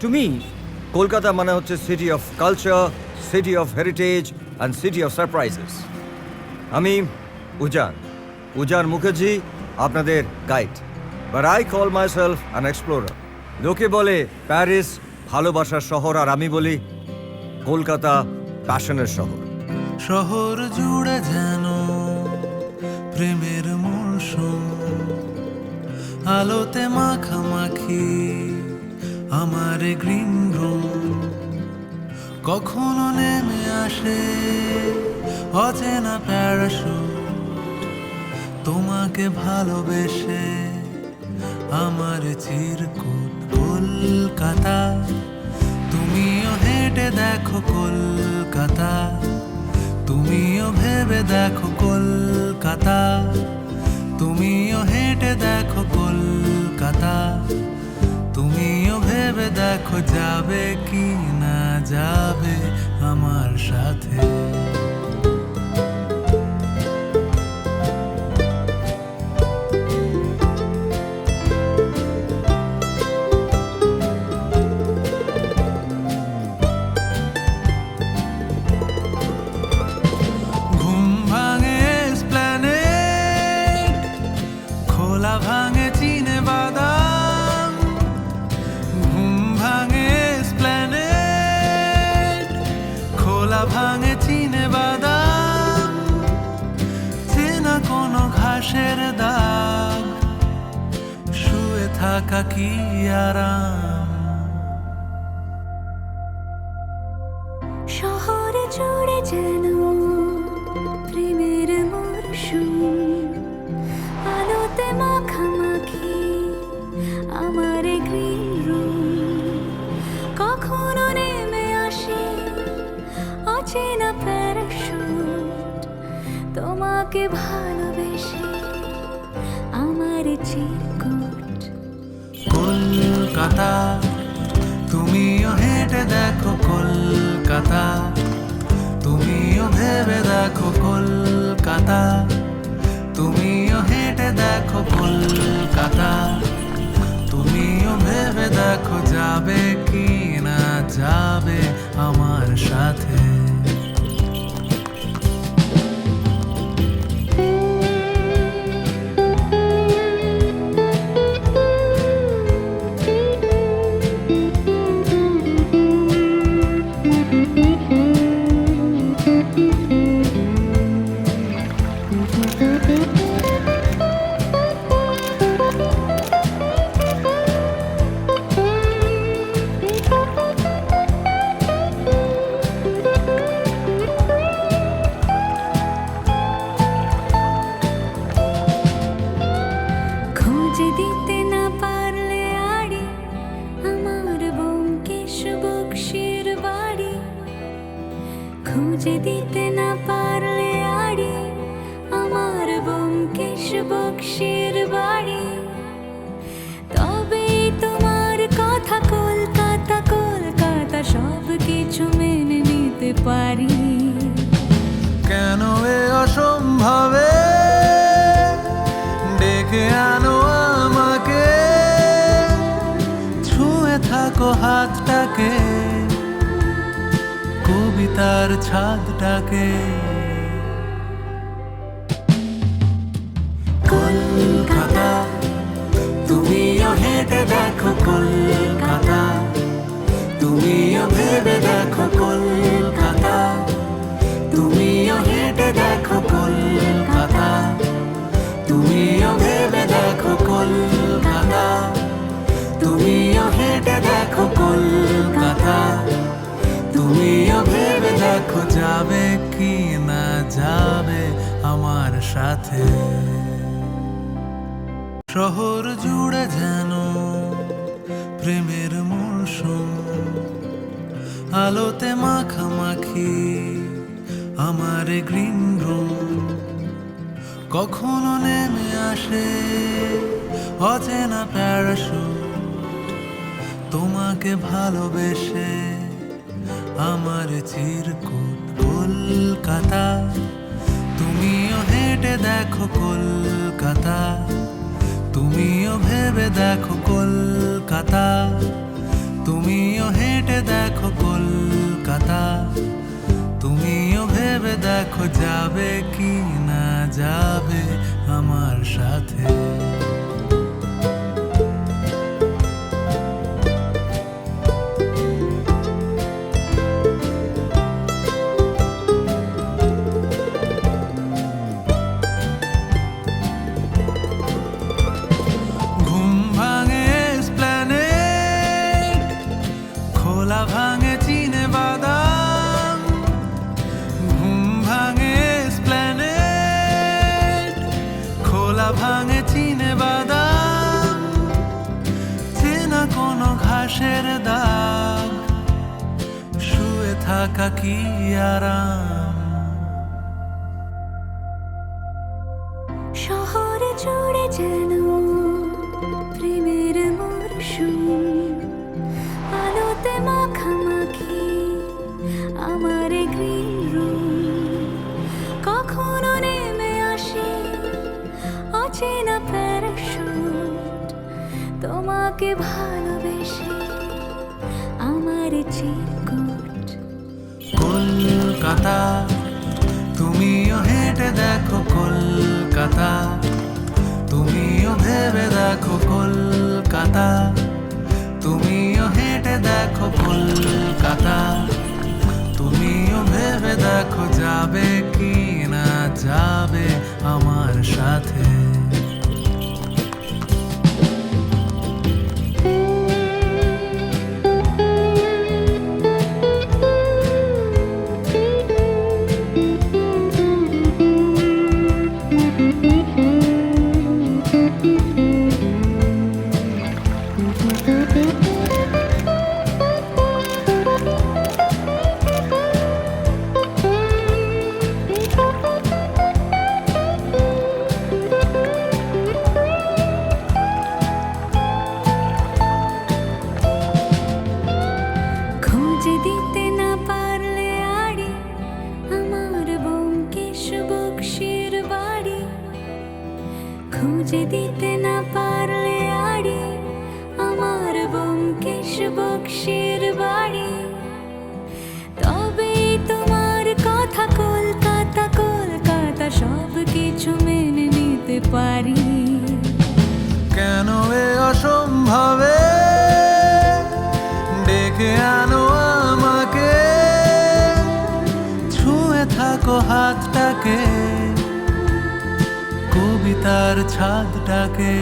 To me, Kolkata মানে হচ্ছে city of culture, city of heritage and city of surprises. আমি উজান মুখার্জি, আপনাদের guide, but I call my self an explorer. লোকে বলে Paris ভালোবাসার শহর, আর আমি বলি কলকাতা প্যাশনের শহর। শহর জুড়ে যেন প্রেমের মৌসুম, আলোতে মাখামাখি আমার গ্রিন রুম। কখনো নেমে আসে অচেনা প্যারাশুট, তোমাকে ভালোবেসে আমার চিরকুট। কলকাতা, তুমিও হেঁটে দেখো কলকাতা, তুমিও ভেবে দেখো কলকাতা, তুমিও হেঁটে দেখো কলকাতা, তুমিও ভেবে দেখো যাবে কি না যাবে আমার সাথে। ঘুম ভাঙে এসপ্ল্যানেড, খোলা ভাঙে চিনে বাদাম। ঘুম ভাঙে এসপ্ল্যানেড, খোলা ভাঙে চিনে বাদাম। চেনা কোনো ঘাসের দাগ, শুয়ে থাকা কি আরাম। শহরে জুড়ে যেন প্রেমের মরশুম, আলোতে মাখামাখি আমার গ্রিন রুম। কখনো নেমে আসে অচেনা প্যারাশুট, তোমাকে ভালোবেসে আমার চিরকুট। কলকাতা, তুমিও হেঁটে দেখো কলকাতা, তুমিও ভেবে দেখো কলকাতা, তুমিও হেঁটে দেখো কলকাতা, তুমিও ভেবে দেখো যাবে কি না যাবে আমার সাথে। খুঁজে দিতে না পারলে আড়ি আমার ব্যোমকেশ বক্সির বাড়ি, খুঁজে দিতে না পারলে আড়ি আমার ব্যোমকেশ বক্সির বাড়ি। তবেই তোমার কথা কলকাতা কলকাতা সব কিছু মেনে নিতে পারি। কেন এ অসম্ভবে ডেকে আনো আমাকে, ছুঁয়ে থাকো হাতটাকে, কবিতার ছাদটাকে। কলকাতা, তুমিও হেঁটে দেখো কলকাতা, তুমিও ভেবে দেখো কলকাতা, তুমিও হেঁটে দেখো কলকাতা, তুমিও ভেবে দেখো কলকাতা, তুমিও হেঁটে দেখো কলকাতা, তুমিও ভেবে দেখো যাবে কি না যাবে আমার সাথে। শহর জুড়ে যেন প্রেমের মৌসুম, আলোতে মাখামাখি আমার গ্রিন রুম। কখনো নেমে আসে অচেনা প্যারাশুট, তোমাকে ভালোবেসে আমার চিরকুট। কলকাতা, তুমিও হেঁটে দেখো কলকাতা, তুমিও ভেবে দেখো কলকাতা, তুমিও হেঁটে দেখো কলকাতা, তুমিও ভেবে দেখো যাবে কি না যাবে আমার সাথে। ঘুম ভাঙে এসপ্ল্যানেড, খোলা ভাঙে চিনে বাদাম। ঘুম ভাঙে এসপ্ল্যানেড, খোলা ভাঙে চিনে বাদাম। চেনা কোনো ঘাসের দাগ, শুয়ে থাকা কি আরাম। শহরে জুড়ে যেন প্রেমের মরশুম, আলোতে মাখামাখি আমার গ্রিন রুম। কখনো নেমে আসে অচেনা প্যারাশুট, তোমাকে ভালোবেসে আমার চিরকুট। কলকাতা, তুমিও হেঁটে দেখো কলকাতা, তুমিও ভেবে দেখো কলকাতা। তুমিও হেঁটে দেখো কলকাতা, তুমিও ভেবে দেখো যাবে কি না যাবে আমার সাথে। খুঁজে দিতে না পারলে আড়ি আমার ব্যোমকেশ বক্সির বাড়ি। খুঁজে দিতে না পারলে আড়ি আমার ব্যোমকেশ বক্সির বাড়ি। তবে তোমার কথা কলকাতা, কলকাতা সব কিছু মেনে নিতে পারি। কেন এ অসম্ভবে ডেকে আনো আমাকে, ছুঁয়ে থাকো হাতটাকে, কবিতার ছাদটাকে।